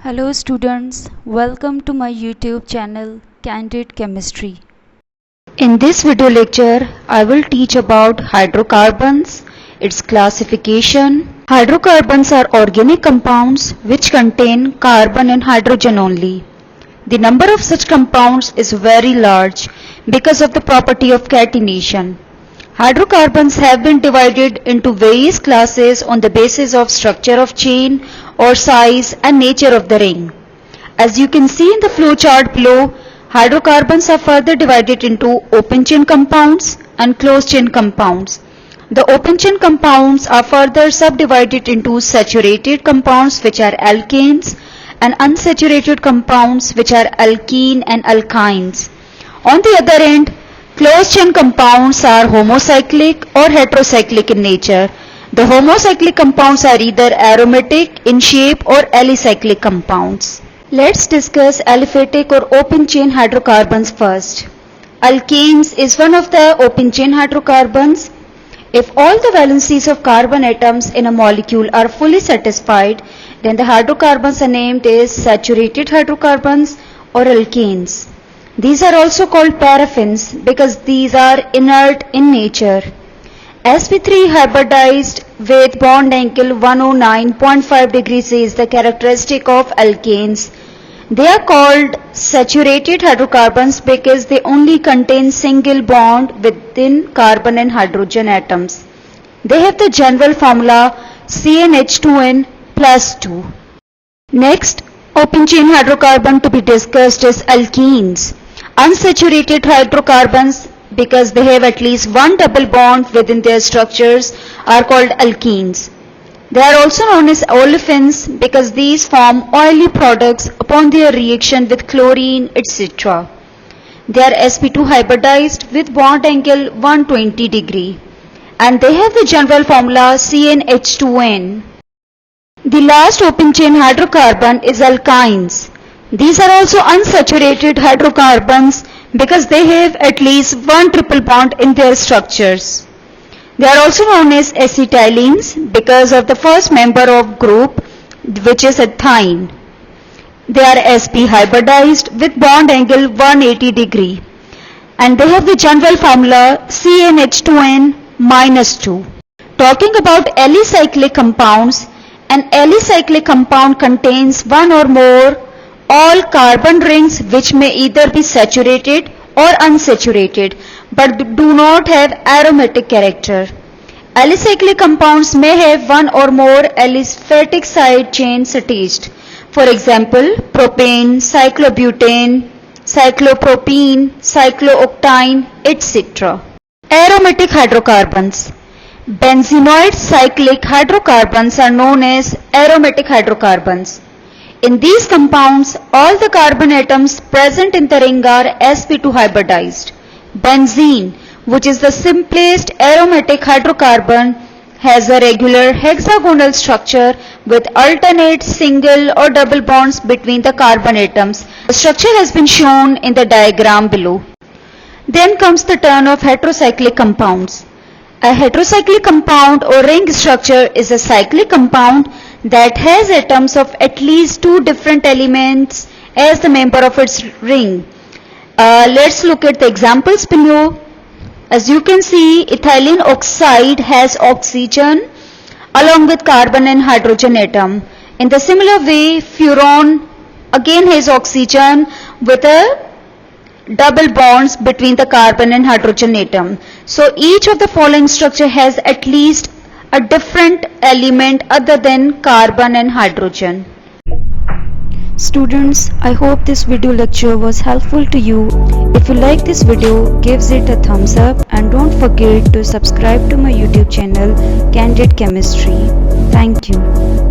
Hello students, welcome to my YouTube channel Candid Chemistry. In this video lecture, I will teach about hydrocarbons, its classification. Hydrocarbons are organic compounds which contain carbon and hydrogen only. The number of such compounds is very large because of the property of catenation. Hydrocarbons have been divided into various classes on the basis of structure of chain or size and nature of the ring. As you can see in the flow chart below, hydrocarbons are further divided into open chain compounds and closed chain compounds. The open chain compounds are further subdivided into saturated compounds which are alkanes and unsaturated compounds which are alkene and alkynes. On the other end, closed chain compounds are homocyclic or heterocyclic in nature. The homocyclic compounds are either aromatic in shape or alicyclic compounds. Let's discuss aliphatic or open chain hydrocarbons first. Alkanes is one of the open chain hydrocarbons. If all the valencies of carbon atoms in a molecule are fully satisfied, then the hydrocarbons are named as saturated hydrocarbons or alkanes. These are also called paraffins because these are inert in nature. sp3 hybridized with bond angle 109.5 degrees is the characteristic of alkanes. They are called saturated hydrocarbons because they only contain single bond within carbon and hydrogen atoms. They have the general formula CnH2n plus 2. Next, open chain hydrocarbon to be discussed is alkenes. Unsaturated hydrocarbons, because they have at least one double bond within their structures, are called alkenes. They are also known as olefins because these form oily products upon their reaction with chlorine, etc. They are sp2 hybridized with bond angle 120 degree and they have the general formula CnH2n. The last open chain hydrocarbon is alkynes. These are also unsaturated hydrocarbons because they have at least one triple bond in their structures. They are also known as acetylenes because of the first member of group, which is ethine. They are sp hybridized with bond angle 180 degree and they have the general formula CnH2n minus 2. Talking about alicyclic compounds, an alicyclic compound contains one or more all carbon rings which may either be saturated or unsaturated but do not have aromatic character. Alicyclic compounds may have one or more aliphatic side chains attached. For example, propane, cyclobutane, cyclopropene, cyclooctane, etc. Aromatic hydrocarbons. Benzenoid cyclic hydrocarbons are known as aromatic hydrocarbons. In these compounds, all the carbon atoms present in the ring are sp2 hybridized. Benzene, which is the simplest aromatic hydrocarbon, has a regular hexagonal structure with alternate single or double bonds between the carbon atoms. The structure has been shown in the diagram below. Then comes the turn of heterocyclic compounds. A heterocyclic compound or ring structure is a cyclic compound that has atoms of at least two different elements as the member of its ring. Let's look at the examples below. As you can see, ethylene oxide has oxygen along with carbon and hydrogen atom. In the similar way, furan again has oxygen with a double bonds between the carbon and hydrogen atom. So each of the following structure has at least a different element other than carbon and hydrogen. Students, I hope this video lecture was helpful to you. If you like this video, give it a thumbs up and don't forget to subscribe to my YouTube channel Candid Chemistry. Thank you.